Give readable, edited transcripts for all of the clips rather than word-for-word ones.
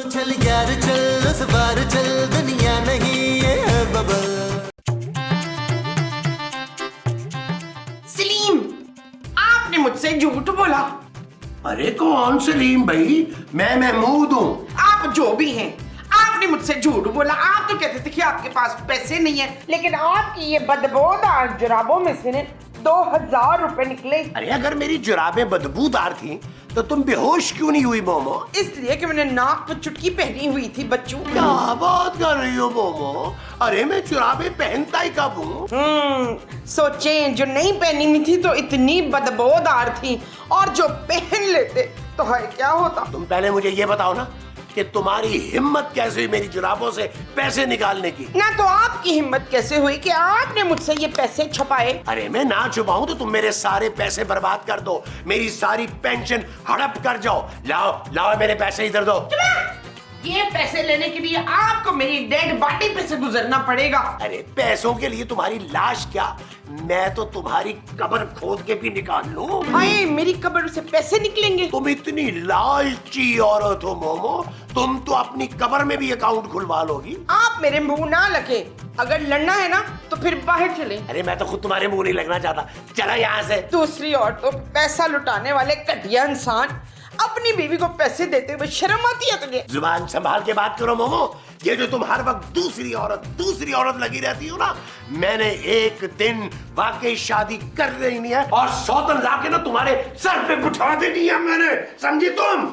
चल यार चल, उस बार चल, दुनिया नहीं ये है बबल। सलीम, आपने मुझसे झूठ बोला। अरे कौन सलीम भाई, मैं महमूद हूँ। आप जो भी हैं, आपने मुझसे झूठ बोला। आप तो कहते थे कि आपके पास पैसे नहीं है, लेकिन आपकी ये बदबूदार जुराबों में से 2000 रुपए निकले। अरे अगर मेरी जुराबें बदबूदार थी तो तुम बेहोश क्यों नहीं हुई मोमो? इसलिए कि मैंने नाक पर चुटकी पहनी हुई थी बच्चों। क्या बात कर रही हो मोमो? अरे मैं जुराबें पहनता ही कब हूँ? सोचें, जो नहीं पहनी हुई थी तो इतनी बदबूदार थी, और जो पहन लेते तो है क्या होता। तुम पहले मुझे ये बताओ ना कि तुम्हारी हिम्मत कैसे हुई मेरी जुराबों से पैसे निकालने की? ना तो आपकी हिम्मत कैसे हुई कि आपने मुझसे ये पैसे छुपाए। अरे मैं ना छुपाऊं तो तुम मेरे सारे पैसे बर्बाद कर दो, मेरी सारी पेंशन हड़प कर जाओ। लाओ लाओ मेरे पैसे इधर दो। ये पैसे लेने के लिए आपको मेरी डेड बॉडी पे से गुजरना पड़ेगा। अरे पैसों के लिए तुम्हारी लाश क्या, मैं तो तुम्हारी कब्र खोद के भी निकाल लूं। हाय, मेरी कब्र से पैसे निकलेंगे। तुम इतनी लालची औरत हो मोमो, तुम तो अपनी कब्र में भी अकाउंट खुलवा लोगी। आप मेरे मुंह ना लगे, अगर लड़ना है ना तो फिर बाहर चले। अरे मैं तो खुद तुम्हारे मुंह नहीं लगना चाहता, चला यहाँ से। दूसरी औरतों पे पैसा लुटाने वाले घटिया इंसान, अपनी बीवी को पैसे देते हुए शर्म आती है तुझे? जुबान संभाल के बात करो मोमो। ये जो तुम हर वक्त दूसरी औरत लगी रहती हो ना, मैंने एक दिन वाकई शादी कर रही नहीं है और सौतन लाके ना तुम्हारे सर पे बिठा देनी है मैंने, समझी तुम?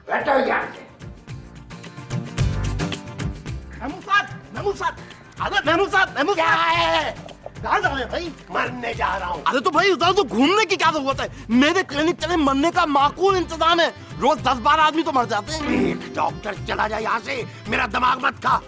बैठो यहाँ से। क्या है? कहाँ जा रहे हैं भाई? मरने जा रहा हूँ। अरे तो भाई उधर तो घूमने की क्या जरूरत है? मेरे क्लिनिक चले मरने का माकूल इंतजाम है। रोज 10-12 आदमी तो मर जाते हैं। एक डॉक्टर चला जाए यहाँ से, मेरा दिमाग मत खा।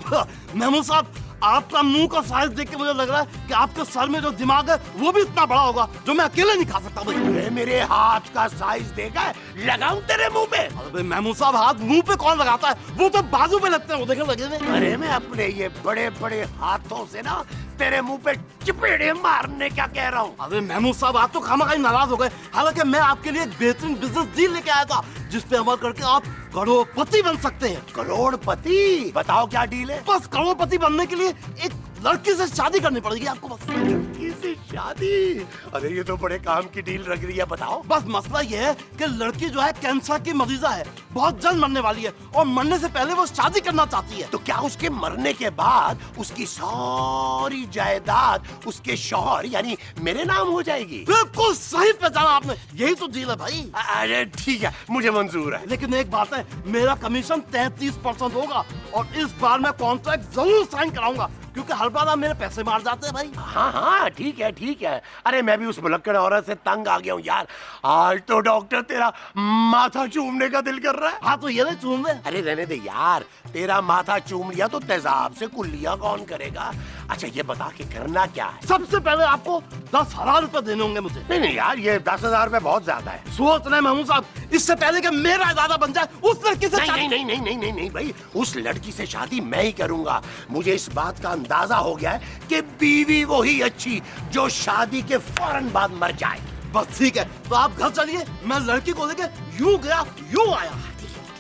महमूद साहब, आपका मुंह का साइज देख के मुझे लग रहा है कि आपके सर में जो दिमाग है वो भी इतना बड़ा होगा जो मैं अकेले नहीं खा सकता भाई। अरे मेरे हाथ का साइज देखा है, लगाऊं तेरे मुंह पे? अरे भाई महमूद साहब, हाथ मुंह पे कौन लगाता है? वो तो बाजू पे लगते हैं, वो देखे लगे हुए। अरे मैं अपने ये बड़े बड़े हाथों से ना तेरे मुंह पे चपेड़े मारने क्या कह रहा हूँ। अरे महमूद साहब, आप तो खामखाई नाराज हो गए। हालांकि मैं आपके लिए एक बेहतरीन बिजनेस डील लेके आया था जिसपे अमल करके आप करोड़पति बन सकते हैं। करोड़पति? बताओ क्या डील है? बस करोड़पति बनने के लिए एक लड़की से शादी करनी पड़ेगी आपको। बस लड़की से शादी? अरे ये तो बड़े काम की डील लग रही है, बताओ। बस मसला ये है कि लड़की जो है कैंसर की मरीजा है, बहुत जल्द मरने वाली है और मरने से पहले वो शादी करना चाहती है। तो क्या उसके मरने के बाद उसकी सारी जायदाद उसके शौहर यानी मेरे नाम हो जाएगी? बिल्कुल सही पहचाना आपने, यही तो डील है भाई। अरे ठीक है, मुझे मंजूर है। लेकिन एक बात है, मेरा कमीशन 33% होगा और इस बार मैं कॉन्ट्रैक्ट जरूर साइन कराऊंगा क्योंकि हर बार आप मेरे पैसे मार जाते हैं भाई। हाँ हाँ ठीक है ठीक है। अरे मैं भी उस भुलक्कड़ औरत से तंग आ गया हूँ यार। आज तो डॉक्टर तेरा माथा चूमने का दिल कर रहा है। हाँ तो ये नहीं चूम दे। अरे रहने दे यार, तेरा माथा चूम लिया तो तेजाब से कुल्लियां कौन करेगा? अच्छा ये बता के करना क्या है? सबसे पहले आपको 10,000 रुपए देने होंगे मुझे। नहीं नहीं यार, ये 10,000 रुपए बहुत ज्यादा है। सोच रहे महमूद साहब, इससे पहले कि मेरा इरादा बन जाए उस लड़की से नहीं नहीं नहीं नहीं नहीं नहीं भाई, उस लड़की से शादी मैं ही करूंगा। मुझे इस बात का अंदाजा हो गया है कि बीवी वही अच्छी जो शादी के फौरन बाद मर जाए। बस ठीक है, तो आप घर चलिए, मैं लड़की को लेके यूं गया यूं आया।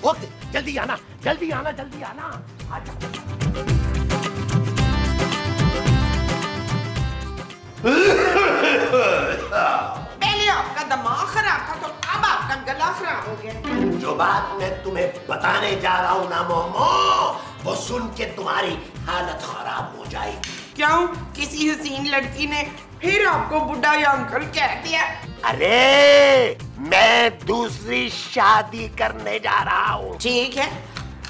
ओके, जल्दी आना जल्दी आना जल्दी आना। पहले आपका दिमाग खराब था तो अब आपका गला खराब हो गया। जो बात मैं तुम्हें बताने जा रहा हूँ ना मोमो, वो सुन के तुम्हारी हालत खराब हो जाएगी। क्यों? किसी हसीन लड़की ने फिर आपको बुढ़ा या अंकल कह दिया? अरे मैं दूसरी शादी करने जा रहा हूँ। ठीक है,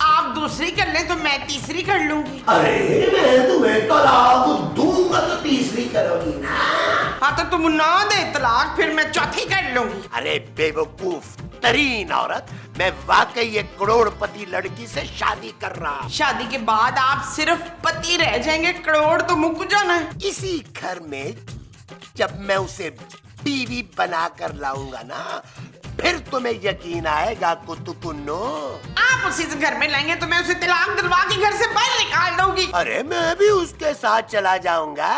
आप दूसरी कर लें तो मैं तीसरी कर लूंगी। अरे मैं तुम्हें तलाक दूंगा तो तीसरी करोगी ना? हाँ तो तुम ना दे तलाक, फिर मैं चौथी कर लूंगी। अरे बेवकूफ तरीन औरत, मैं वाकई एक करोड़पति लड़की से शादी कर रहा हूँ। शादी के बाद आप सिर्फ पति रह जाएंगे, करोड़ तो मुक जाना है। इसी घर में जब मैं उसे बीवी बना कर लाऊंगा ना, फिर तुम्हें यकीन आएगा कुतुकुन्नो। आप उसी से घर में लाएंगे तो मैं उसे तलाक दिलवा के घर से बाहर निकाल दूंगी। अरे मैं भी उसके साथ चला जाऊंगा।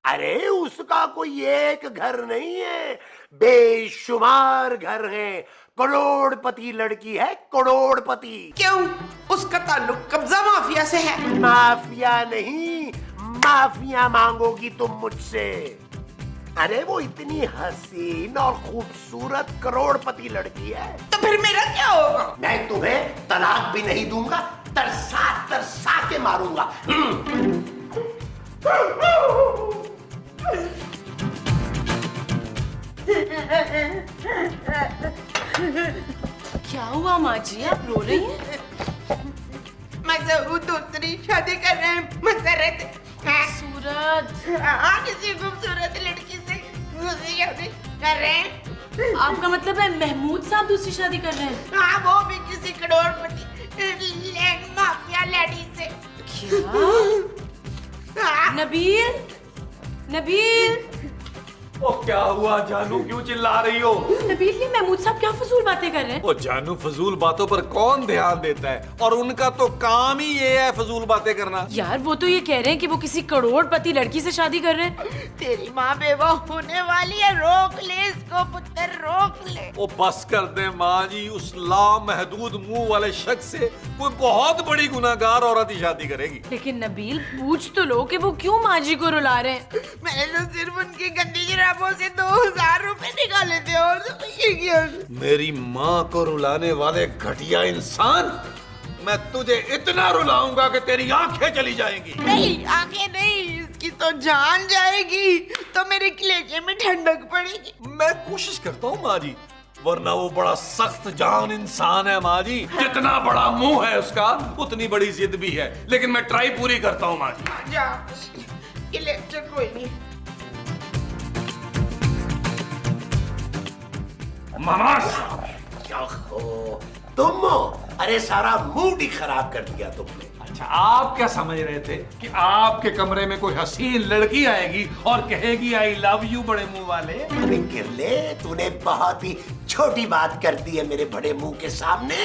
अरे उसका कोई एक घर नहीं है, बेशुमार घर है, करोड़पति लड़की है, करोड़पति। क्यों? उसका ताल्लुक कब्जा माफिया से है। माफिया नहीं, माफिया मांगोगी तुम मुझसे। अरे वो इतनी हसीन और खूबसूरत करोड़पति लड़की है। तो फिर मेरा क्या होगा? मैं तुम्हें तलाक भी नहीं दूंगा, तरसा तरसा के मारूंगा। क्या हुआ माँ जी, आप रो रही हैं? मैं जरूर दूसरी शादी कर रहे हैं मसरत। सूरज, किसी खूबसूरत लड़की से दूसरी शादी कर रहे हैं। आपका मतलब है महमूद साहब दूसरी शादी कर रहे हैं? हाँ, वो भी किसी करोड़पति माफिया लेडी से। क्या? नबील, नबील, ओ क्या हुआ जानू, क्यों चिल्ला रही हो? नबील, ये महमूद साहब क्या फजूल बातें कर रहे हैं? ओ जानू, फजूल बातों पर कौन ध्यान देता है, और उनका तो काम ही ये है फजूल बातें करना। यार वो तो ये कह रहे हैं कि वो किसी करोड़पति लड़की से शादी कर रहे हैं। तेरी माँ बेवा होने वाली है, रोक ले इसको पुत्र, रोक ले। ओ बस कर दे माँ जी, उस लामहदूद मुंह वाले शख्स से कोई बहुत बड़ी गुनाहगार औरत ही शादी करेगी। लेकिन नबील, पूछ तो लो कि वो क्यों माँ जी को रुला रहे हैं। मैंने तो सिर्फ उनकी गंदी जराबों से 2000 रुपए निकाले थे, और तो ये क्या? मेरी माँ को रुलाने वाले घटिया इंसान, मैं तुझे इतना रुलाऊंगा कि तेरी आंखें चली जाएंगी। नहीं, आंखें नहीं, इसकी तो जान जाएगी, तो मेरे कलेजे में ठंडक पड़ेगी। मैं कोशिश करता हूँ माँ जी, वरना वो बड़ा सख्त जान इंसान है माँ जी। जितना बड़ा मुंह है उसका, उतनी बड़ी जिद भी है, लेकिन मैं ट्राई पूरी करता हूँ माँ जी। जा, कलेजे कोई नहीं। मामा, ओहो, तुम हो? अरे सारा मूड ही खराब कर दिया तुमने। अच्छा आप क्या समझ रहे थे कि आपके कमरे में कोई हसीन लड़की आएगी और कहेगी आई लव यू बड़े मुंह वाले? अरे किरले, तूने बहुत ही छोटी बात कर दी है मेरे बड़े मुंह के सामने।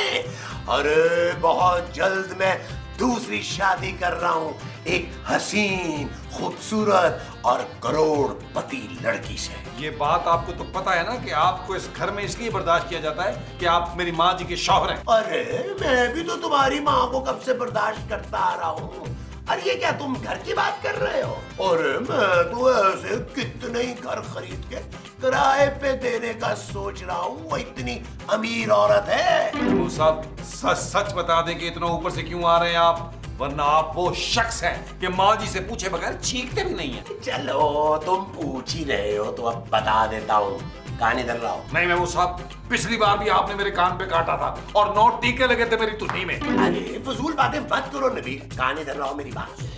अरे बहुत जल्द मैं दूसरी शादी कर रहा हूँ, एक हसीन, खूबसूरत और करोड़पति लड़की से। ये बात आपको तो पता है ना कि आपको इस घर में इसलिए बर्दाश्त किया जाता है कि आप मेरी माँ जी के शौहर हैं। अरे मैं भी तो तुम्हारी माँ को कब से बर्दाश्त करता आ रहा हूँ। अरे ये क्या तुम घर की बात कर रहे हो? अरे मैं तो ऐसे कितने ही घर खरीद के किराए पे देने का सोच रहा हूँ, वो इतनी अमीर औरत है। वो साहब सच सच बता दें कि इतना ऊपर से क्यों आ रहे हैं आप, वरना आप वो शख्स हैं कि माँ जी से पूछे बगैर चीखते भी नहीं है। चलो तुम पूछ ही रहे हो तो अब बता देता हूँ, कान इधर लाओ। नहीं मैं वो साहब, पिछली बार भी आपने मेरे कान पे काटा था और 9 टीके लगे थे मेरी तुन्नी में। अरे फजूल बातें मत करो नबील, कान इधर लाओ मेरी बात।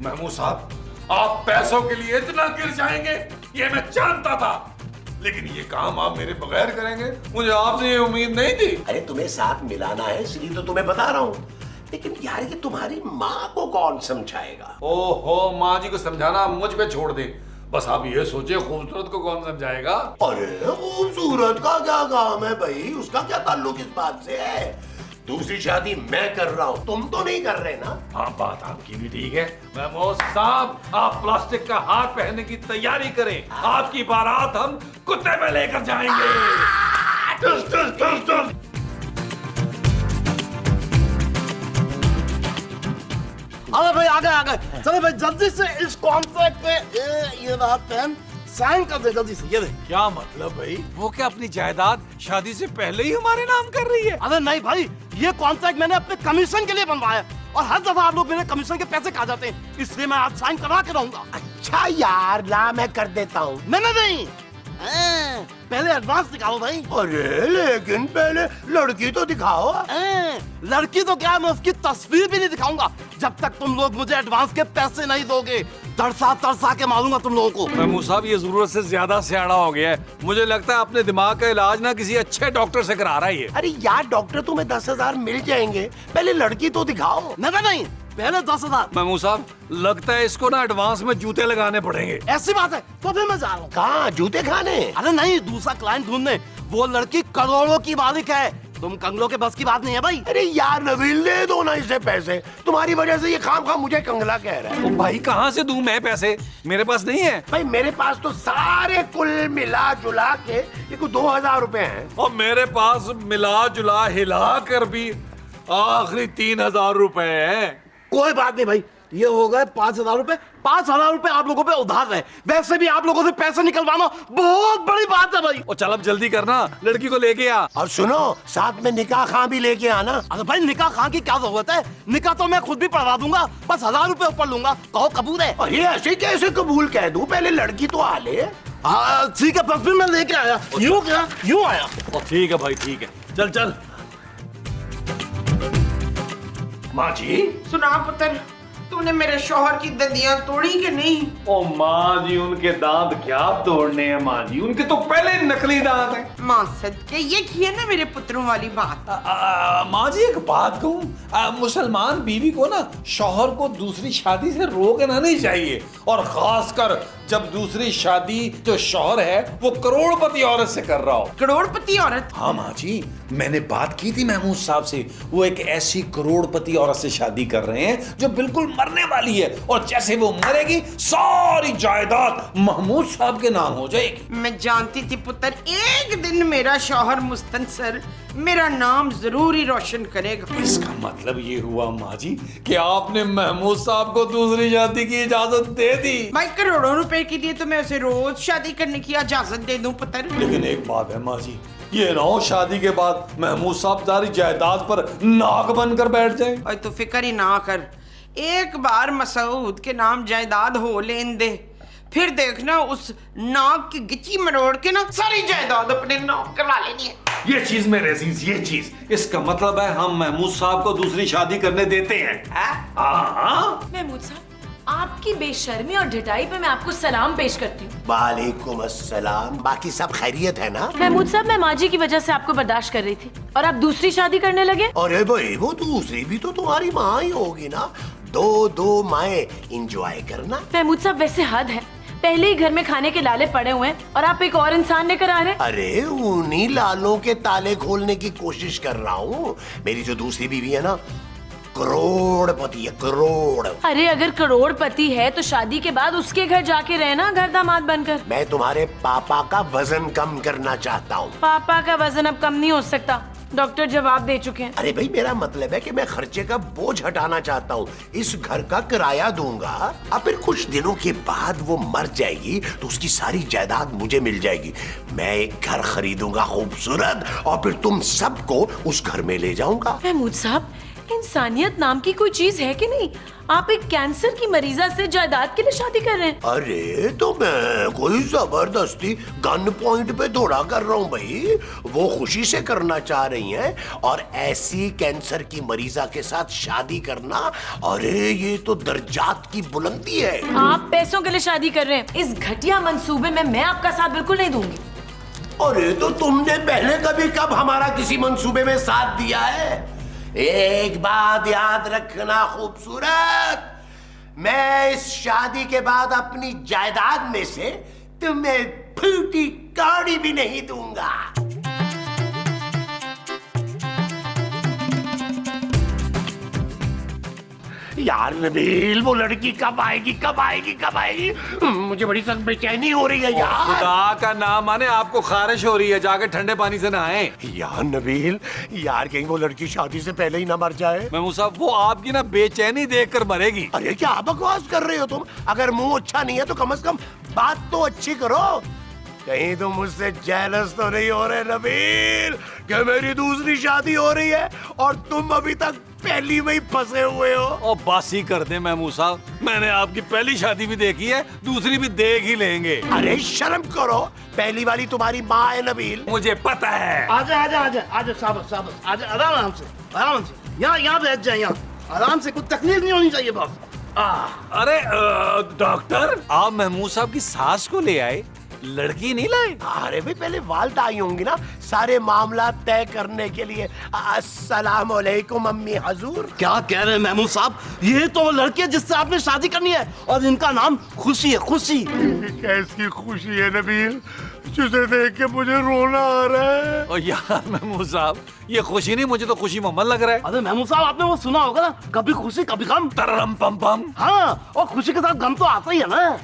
महमूद साहब, आप पैसों के लिए इतना गिर जाएंगे ये मैं जानता था, लेकिन ये काम आप मेरे बगैर करेंगे, मुझे आपसे ये उम्मीद नहीं थी। अरे तुम्हें साथ मिलाना है इसलिए तो तुम्हें बता रहा हूँ, लेकिन यार ये तुम्हारी माँ को कौन समझाएगा? ओहो, माँ जी को समझाना मुझ पे छोड़ दे, बस आप ये सोचिए खूबसूरत को कौन समझाएगा। अरे खूबसूरत का क्या काम है भाई, उसका क्या ताल्लुक इस बात से है? दूसरी शादी मैं कर रहा हूँ, तुम तो नहीं कर रहे ना। हाँ बात आपकी भी ठीक है। महमूद साहब, आप प्लास्टिक का हाथ पहनने की तैयारी करें, आपकी बारात हम कुत्ते पे लेकर जाएंगे। टुस, टुस, टुस, टुस। अरे भाई आ गए। चलो भाई जल्दी से इस कॉन्ट्रैक्ट पे ये रहा पेन, साइन कर दे जल्दी से। ये दे। क्या मतलब भाई, वो क्या अपनी जायदाद शादी से पहले ही हमारे नाम कर रही है? अरे नहीं भाई, ये कॉन्ट्रैक्ट मैंने अपने कमीशन के लिए बनवाया और हर दफा आप लोग मेरे कमीशन के पैसे खा जाते हैं, इसलिए मैं आज साइन करा के रहूंगा। अच्छा यार, ला मैं कर देता हूँ। नहीं, पहले एडवांस दिखाओ भाई। अरे लेकिन पहले लड़की तो दिखाओ। लड़की तो क्या, मैं उसकी तस्वीर भी नहीं दिखाऊंगा जब तक तुम लोग मुझे एडवांस के पैसे नहीं दोगे। तरसा तरसा के मारूंगा तुम लोगों को। महमूद साहब, ये जरूरत से ज्यादा सियाड़ा हो गया है, मुझे लगता है अपने दिमाग का इलाज ना किसी अच्छे डॉक्टर से करा रहा है। अरे यार डॉक्टर तुम्हें 10,000 मिल जाएंगे, पहले लड़की तो दिखाओ। नहीं, पहले 10,000। महमूद साहब, लगता है इसको ना एडवांस में जूते लगाने पड़ेंगे। ऐसी बात है तो फिर मैं जा रहा हूँ। कहाँ, जूते खाने? अरे नहीं, दूसरा क्लाइंट ढूंढने। वो लड़की करोड़ों की मालिक है, तुम कंगलों के बस की बात नहीं है भाई। अरे यार नबील, दे दो ना इसे पैसे। तुम्हारी वजह से ये खाम मुझे कंगला कह रहा है। ओ भाई कहाँ से दूं मैं पैसे, मेरे पास नहीं है। भाई मेरे पास तो सारे कुल मिला जुला के ये कुछ 2000 रुपए हैं। और मेरे पास मिला जुला हिला कर भी आखिरी 3000 रुपए है। कोई बात नहीं भाई, ये हो गए 5000 रुपए। 5000 रुपए आप लोगों पे उधार है। वैसे भी आप लोगों से पैसे निकलवाना बहुत बड़ी बात है भाई। और चल अब जल्दी करना, लड़की को लेके आ। और सुनो, साथ में निकाह खां भी लेके आना। अरे भाई निकाह खां की क्या जरूरत है, निकाह तो मैं खुद भी पढ़वा दूंगा, बस 1000 रुपए ऊपर लूंगा। कहो कबूल है? और ये ऐसे कैसे कबूल कह दूं, पहले लड़की तो आ ले। ठीक है, बस फिर मैं लेके आया। यूं क्या, यूं आया। और ठीक है भाई, ठीक है, चल चल। माँ जी, सुना पुत्र, तूने मेरे शौहर की दंदियां तोड़ी कि नहीं? ओ माँ जी, उनके दांत क्या तोड़ने हैं माँ जी, उनके तो पहले नकली दांत हैं। माँ सदके ये किए ना मेरे पुत्रों वाली बात। माँ जी एक बात कहूँ, मुसलमान बीवी को ना शौहर को दूसरी शादी से रोकना नहीं चाहिए, और खासकर जब दूसरी शादी जो शौहर है वो करोड़पति औरत से कर रहा हो। करोड़पति औरत? हाँ माँ जी, मैंने बात की थी महमूद साहब से, वो एक ऐसी करोड़पति औरत से शादी कर रहे हैं जो बिल्कुल मरने वाली है, और जैसे वो मरेगी सारी जायदाद महमूद साहब के नाम हो जाएगी। मैं जानती थी पुत्र, एक दिन मेरा शौहर मुस्तनसर मेरा नाम जरूर ही रोशन करेगा। इसका मतलब ये हुआ माँ जी कि आपने महमूद साहब को दूसरी शादी की इजाजत दे दी। भाई करोड़ों रुपए के लिए तो मैं उसे रोज शादी करने की इजाजत दे दूं पुत्र। लेकिन एक बात है माँ जी, ये ना हो शादी के बाद महमूद साहब सारी जायदाद पर नाक बनकर बैठ जाए। और तू फिक्र ही ना कर, एक बार मसूद के नाम जायदाद हो लेन दे, फिर देखना उस नाक की गिच्ची मरोड़ के ना सारी जायदाद अपने नाम करवा लेनी है। ये चीज मेरे अजीज, ये चीज, इसका मतलब है हम महमूद साहब को दूसरी शादी करने देते हैं। हाँ महमूद साहब, आपकी बेशर्मी और ढिठाई पे मैं आपको सलाम पेश करती हूँ। वालेकुम अस्सलाम। बाकी सब खैरियत है ना? महमूद साहब, मैं माँ जी की वजह से आपको बर्दाश्त कर रही थी और आप दूसरी शादी करने लगे। अरे भाई, वो दूसरी भी तो तुम्हारी माँ ही होगी ना। दो माएं, एंजॉय करना। महमूद साहब वैसे हद है, पहले ही घर में खाने के लाले पड़े हुए हैं और आप एक और इंसान लेकर आ रहे हैं। अरे उन्हीं लालों के ताले खोलने की कोशिश कर रहा हूँ। मेरी जो दूसरी बीवी है ना, करोड़पति है, करोड़। अरे अगर करोड़पति है तो शादी के बाद उसके घर जाके रहना, घर दामाद बनकर। मैं तुम्हारे पापा का वजन कम करना चाहता हूँ। पापा का वजन अब कम नहीं हो सकता, डॉक्टर जवाब दे चुके हैं। अरे भाई, मेरा मतलब है कि मैं खर्चे का बोझ हटाना चाहता हूँ। इस घर का किराया दूंगा, अब फिर कुछ दिनों के बाद वो मर जाएगी तो उसकी सारी जायदाद मुझे मिल जाएगी। मैं एक घर खरीदूंगा खूबसूरत, और फिर तुम सबको उस घर में ले जाऊंगा। महमूद साहब, इंसानियत नाम की कोई चीज है कि नहीं? आप एक कैंसर की मरीजा से जायदाद के लिए शादी कर रहे हैं। अरे तो मैं कोई जबरदस्ती गन पॉइंट पे थोड़ा कर रहा हूँ भाई, वो खुशी से करना चाह रही हैं, और ऐसी कैंसर की मरीजा के साथ शादी करना, अरे ये तो दर्जात की बुलंदी है। आप पैसों के लिए शादी कर रहे हैं, इस घटिया मंसूबे में मैं आपका साथ बिल्कुल नहीं दूंगी। अरे तो तुमने पहले कभी कब हमारा किसी मंसूबे में साथ दिया है? एक बात याद रखना खूबसूरत, मैं इस शादी के बाद अपनी जायदाद में से तुम्हें फूटी कौड़ी भी नहीं दूंगा। यार नबील, वो लड़की कब आएगी, कब आएगी, कब आएगी? मुझे बड़ी सख्त बेचैनी हो रही है यार। खुदा का नाम माने आपको खारिश हो रही है, जाके ठंडे पानी से नहाएं। यार नबील, यार कहीं वो लड़की शादी से पहले ही ना मर जाए। महमूद साहब, वो आपकी ना बेचैनी देखकर मरेगी। अरे क्या बकवास कर रहे हो तुम? अगर मुंह अच्छा नहीं है तो कम से कम बात तो अच्छी करो। कहीं तुम मुझसे जेलस तो नहीं हो रहे नबील कि मेरी दूसरी शादी हो रही है और तुम अभी तक पहली में ही फंसे हुए हो? और बस ही कर दे महमूद साहब, मैंने आपकी पहली शादी भी देखी है, दूसरी भी देख ही लेंगे। अरे शर्म करो, पहली वाली तुम्हारी माँ है नबील। मुझे पता है। आजा आजा आजा आजा, साबस साबस, आजा आराम से, आराम से। यहाँ बैठ जाए, यहाँ आराम से, कुछ तकलीफ नहीं होनी चाहिए बस। अरे डॉक्टर, आप महमूद साहब की सास को ले आए, लड़की नहीं लाए? अरे भाई पहले वालदा आई होंगी ना सारे मामला तय करने के लिए। अस्सलाम वालेकुम अम्मी हजूर। क्या कह रहे हैं महमूद साहब? ये तो वो लड़की है जिससे आपने शादी करनी है और इनका नाम खुशी है। खुशी? कैसी खुशी है नबील, जिसे देख के मुझे रोना आ रहा है। और यार महमूद साहब, ये खुशी नहीं, मुझे तो खुशी मोहम्मद लग रहा है। अरे महमूद साहब, आपने वो सुना होगा ना, कभी खुशी कभी गम। तररम पम पम। हाँ, और खुशी के साथ गम तो आता ही है ना।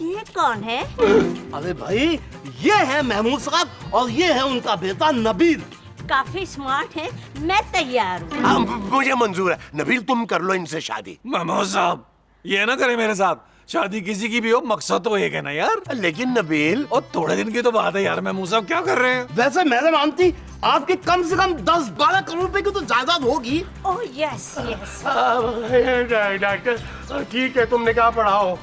ये कौन है? अरे भाई, ये है महमूद साहब और ये है उनका बेटा नबील। काफी स्मार्ट है, मैं तैयार हूँ। हाँ, मुझे मंजूर है। नबील तुम कर लो इनसे शादी। महमूद साहब, ये ना करे मेरे साथ। शादी किसी की भी हो, मकसद तो एक है ना यार। लेकिन नबील, और थोड़े दिन की तो बात है यार। महमूद साहब क्या कर रहे हैं? वैसे मैंने मानती आपकी कम से कम 10-12 करोड़ रुपए की तो जायदाद होगी। Oh yes yes. डॉक्टर ठीक है, तुमने क्या पढ़ा हो?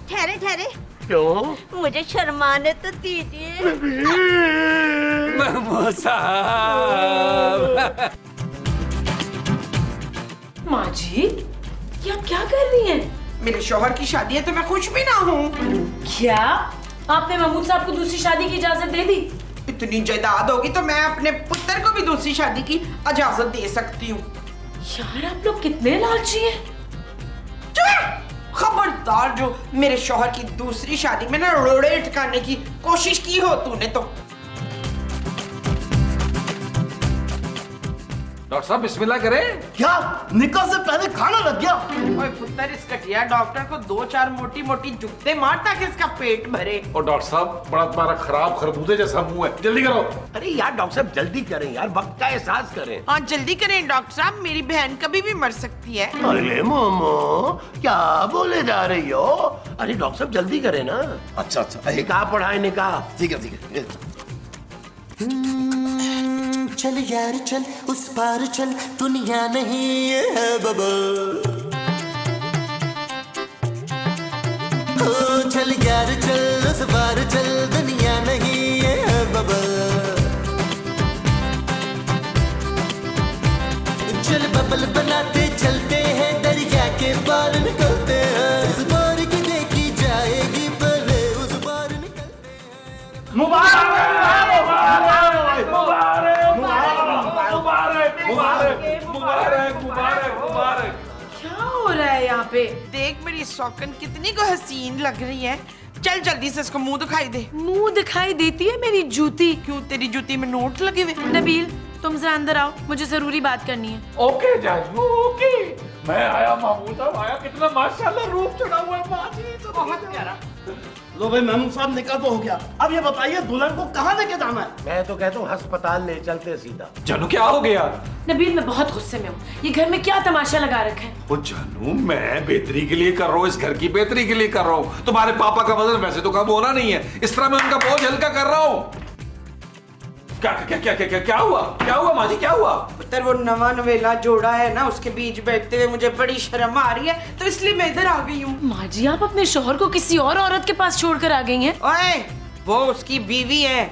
ठहरे ठहरे, क्यों? मुझे शर्माने तो दीजिए। महमूद साहब। माँ जी, ये आप क्या कर रही हैं? मेरे शौहर की शादी है तो मैं खुश भी ना हूँ। क्या आपने महमूद साहब को दूसरी शादी की इजाजत दे दी? इतनी जायदाद होगी तो मैं अपने पुत्र को भी दूसरी शादी की इजाजत दे सकती हूँ। यार आप लोग कितने लालची हैं। खबरदार, जो मेरे शौहर की दूसरी शादी में ना रोड़े ठिकाने की कोशिश की हो तूने तो। डॉक्टर साहब बिस्मिल्लाह करें। क्या निकाह से पहले खाना लग गया? ओए पुत्र, इस कटिया डॉक्टर को 2-4 मोटी मोटी जुगते मार ताकि इसका पेट भरे। और डॉक्टर साहब, बड़ा तुम्हारा खराब खरबूजे जैसा मुंह है, जल्दी करो। अरे यार डॉक्टर साहब जल्दी करें यार, वक्त का एहसास करें। हाँ जल्दी करें डॉक्टर साहब, मेरी बहन कभी भी मर सकती है। अरे मोमो, क्या बोले जा रही हो? अरे डॉक्टर साहब जल्दी करें ना। अच्छा अच्छा, निकाह पढ़ाए निकाह। ठीक है ठीक है। चल यार चल उस पार चल, दुनिया नहीं ये है बबल। ओ चल यार चल उस पार चल, दुनिया नहीं ये है बबल। चल बबल बनाते चलते हैं, दरिया के पार निकलते हैं। इस बार की देखी जाएगी पहले उस बार निकलते हैं। क्या हो रहा है यहाँ पे? देख मेरी सौकन कितनी को हसीन लग रही है। चल जल्दी से इसको मुंह दिखाई दे। मुंह दिखाई देती है मेरी जूती। क्यों, तेरी जूती में नोट लगे हुए? नबील, तुम जरा अंदर आओ, मुझे जरूरी बात करनी है। Okay Jaju, okay. मैं आया, महमूद साहब आया। कितना माशाल्लाह रूप चढ़ा हुआ है माँ जी, तो बहुत प्यारा। लो भाई, महमूद साहब निकाह तो हो गया। अब ये बताइए दुल्हन को कहाँ लेके जाना है? मैं तो कहता हूँ अस्पताल ले चलते सीधा। जानू क्या हो गया? नबील, मैं बहुत गुस्से में हूँ। ये घर में क्या तमाशा लगा रखा है? वो जानू, मैं बेहतरी के लिए कर रहा हूँ, इस घर की बेहतरी के लिए कर रहा हूँ। तुम्हारे पापा का वजन वैसे तो कम होना नहीं है, इस तरह मैं उनका बोझ हल्का कर रहा हूँ। क्या क्या क्या क्या क्या क्या हुआ? क्या हुआ माँ जी, क्या हुआ? पुत्र, वो नवा नवेला जोड़ा है ना, उसके बीच बैठते हुए मुझे बड़ी शर्म आ रही है, तो इसलिए मैं इधर आ गई हूँ। माँ जी, आप अपने शौहर को किसी और औरत के पास छोड़कर आ गई हैं। ओए, वो उसकी बीवी है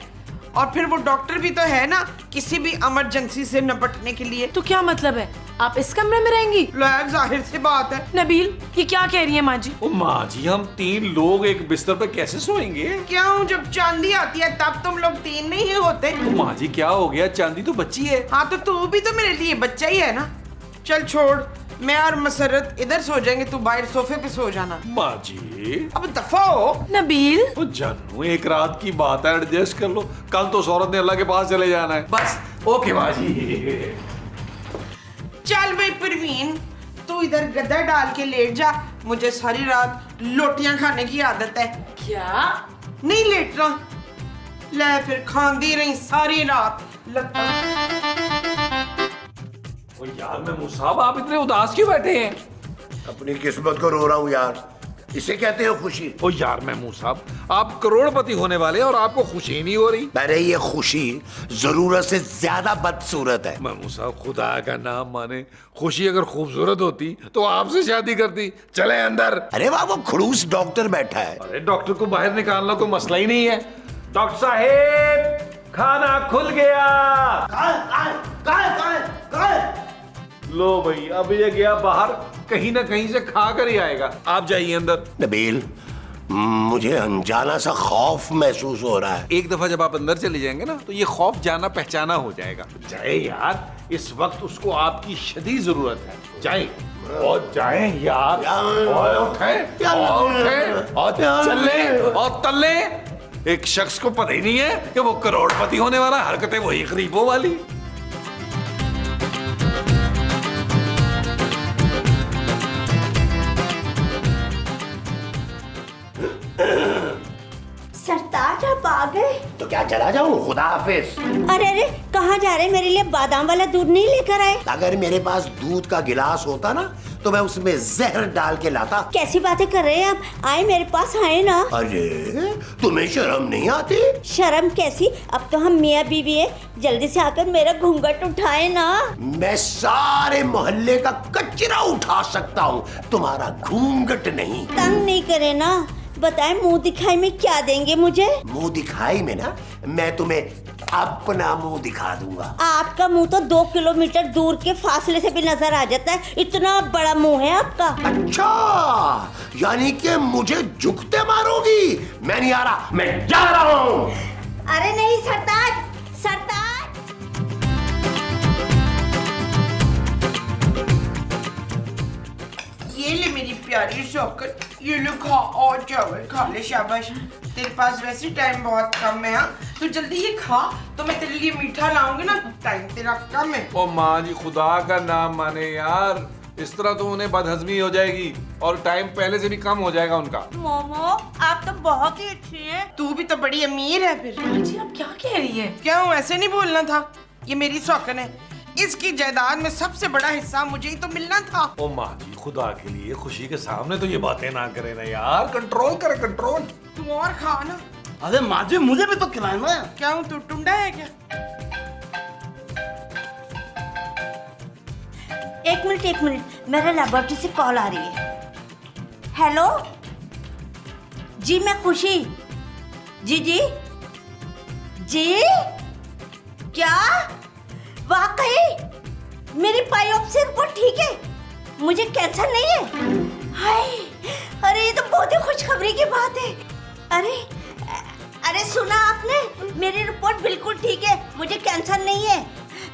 और फिर वो डॉक्टर भी तो है ना, किसी भी इमरजेंसी से निपटने के लिए। तो क्या मतलब है, आप इस कमरे में रहेंगी? जाहिर सी बात है। नबील, ये क्या कह रही है माँ जी? ओ माँ जी, हम 3 लोग एक बिस्तर पे कैसे सोएंगे? क्यों, जब चांदी आती है तब तुम लोग 3 नहीं होते? ओ माँ जी, क्या हो गया? चांदी तो बच्ची है। हाँ तो तू भी तो मेरे लिए बच्चा ही है ना। चल छोड़, मैं और मसरत इधर सो जाएंगे, तू बाहर सोफे पे सो जाना। माँ जी, अब दफा हो। नबील, ओ जानू, एक रात की बात है, एडजस्ट कर लो। कल तो सौरत ने अल्लाह के पास चले जाना है। बस ओके माँ जी। चल भाई परवीन, तू इधर गद्दा डाल के लेट जा, मुझे सारी रात लोटियां खाने की आदत है। क्या? नहीं लेटना, ले फिर खांदी रही सारी रात लगता। ओ यार महमूद साहब, आप इतने उदास क्यों बैठे हैं? अपनी किस्मत को रो रहा हूँ यार, इसे कहते हो खुशी? ओ यार महमूद साहब, आप करोड़पति होने वाले और आपको खुशी नहीं हो रही? अरे ये खुशी जरूरत से ज्यादा बदसूरत है। महमूद साहब, खुदा का नाम माने, खुशी अगर खूबसूरत होती तो आपसे शादी करती। चले अंदर। अरे वाह, वो खड़ूस डॉक्टर बैठा है। अरे डॉक्टर को बाहर निकालना कोई मसला ही नहीं है। डॉक्टर साहेब, खाना खुल गया। लो भाई, अब ये गया बाहर, कहीं ना कहीं से खा कर ही आएगा। आप जाइए अंदर। नबील, मुझे अनजाना सा खौफ महसूस हो रहा है। एक दफा जब आप अंदर चले जाएंगे ना तो ये खौफ जाना पहचाना हो जाएगा। जाए यार, इस वक्त उसको आपकी शदीद जरूरत है। जाए और जाए यार, और उठे और चले और तले। एक शख्स को पता ही नहीं है कि वो करोड़पति होने वाला, हरकतें वही गरीबों वाली। सरताज आप आ गए? तो क्या चला जाऊं? खुदा हाफिज। अरे अरे, कहाँ जा रहे? मेरे लिए बादाम वाला दूध नहीं लेकर आए? अगर मेरे पास दूध का गिलास होता ना तो मैं उसमें जहर डाल के लाता। कैसी बातें कर रहे हैं आप? आए मेरे पास, आए ना। अरे तुम्हें शर्म नहीं आती? शर्म कैसी? अब तो हम मियाँ बीवी है। जल्दी से आकर मेरा घूंघट उठाए ना। मैं सारे मोहल्ले का कचरा उठा सकता हूँ, तुम्हारा घूंघट नहीं। तंग नहीं करे ना। बताए मुंह दिखाई में क्या देंगे मुझे? मुंह दिखाई में ना मैं तुम्हें अपना मुंह दिखा दूंगा। आपका मुंह तो 2 किलोमीटर दूर के फासले से भी नजर आ जाता है, इतना बड़ा मुंह है आपका। अच्छा, यानी कि मुझे झुकते मारोगी? मैं नहीं आ रहा, मैं जा रहा हूँ। अरे नहीं सरताज, सरताज। ये ले मेरी प्यारी शौकत, ये लो खा और चावल खा ले। शाबाश, तेरे पास वैसे टाइम बहुत कम है। हाँ, तो जल्दी ये खा, तो मैं तेरे लिए मीठा लाऊंगी ना। टाइम तेरा कम है। ओ माँ जी, खुदा का नाम माने यार, इस तरह तो उन्हें बदहजमी हो जाएगी और टाइम पहले से भी कम हो जाएगा उनका। मोमो, आप तो बहुत ही अच्छी हैं। तू भी तो बड़ी अमीर है फिर। माँ जी आप क्या कह रही है? क्यों, ऐसे नहीं बोलना था? ये मेरी सौकन है, इसकी जायदाद में सबसे बड़ा हिस्सा मुझे ही तो मिलना था। ओ माँ जी, खुदा के लिए खुशी के सामने तो ये बातें ना करे ना यार, कंट्रोल करे कंट्रोल। तू और खा ना। अरे माँ जी, मुझे भी तो खिलाए ना। क्या हूँ, तू टुंडा है क्या? एक मिनट, मेरे लेबोरेटरी से कॉल आ रही है। हेलो जी, मैं खुशी। जी जी जी, क्या वाकई मेरी बायोप्सी रिपोर्ट ठीक है? मुझे कैंसर नहीं है? हाय, अरे ये तो बहुत ही खुशखबरी की बात है। अरे सुना आपने? मेरी रिपोर्ट बिल्कुल ठीक है, मुझे कैंसर नहीं है।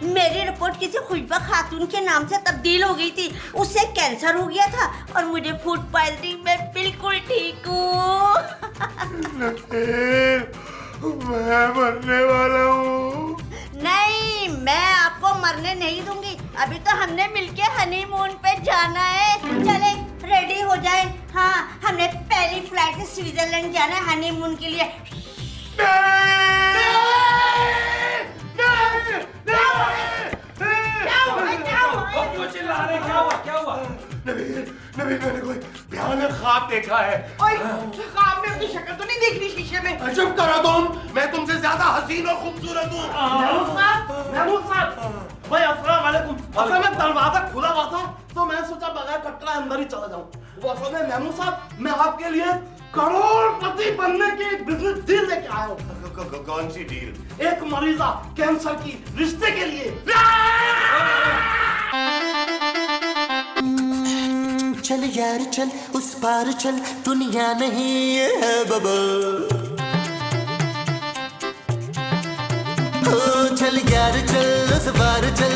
मेरी रिपोर्ट किसी खुशबा खातून के नाम से तब्दील हो गई थी, उससे कैंसर हो गया था और मुझे फूड पॉइजनिंग में बिल्कुल ठीक हूँ। मैं मरने वाला हूँ। नहीं, मैं आपको मरने नहीं दूंगी। अभी तो हमने मिलके हनीमून पे जाना है। चले रेडी हो जाए। हाँ, हमने पहली फ्लाइट से स्विट्जरलैंड जाना है हनीमून के लिए। नबी, मैंने कोई भयानक ख्वाब देखा है। ओए, ख्वाब में अपनी शक्ल तो नहीं देख रही शीशे में? चुप करो तुम, मैं तुमसे ज्यादा हसीन और खूबसूरत हूँ। महमूद साहब, भाई अस्सलाम वालेकुम। असल में दरवाजा खुला हुआ था तो मैं सोचा बगैर खटखटाए अंदर ही चला जाऊं। वो असल में महमूद साहब, मैं आपके लिए करोड़पति बनने की एक बिजनेस डील लेके आया हूँ। कौन सी डील? एक मरीजा कैंसर की रिश्ते के लिए। चल यार चल, उस पार चल, दुनिया नहीं है बबल। ओ चल यार चल, उस पार चल,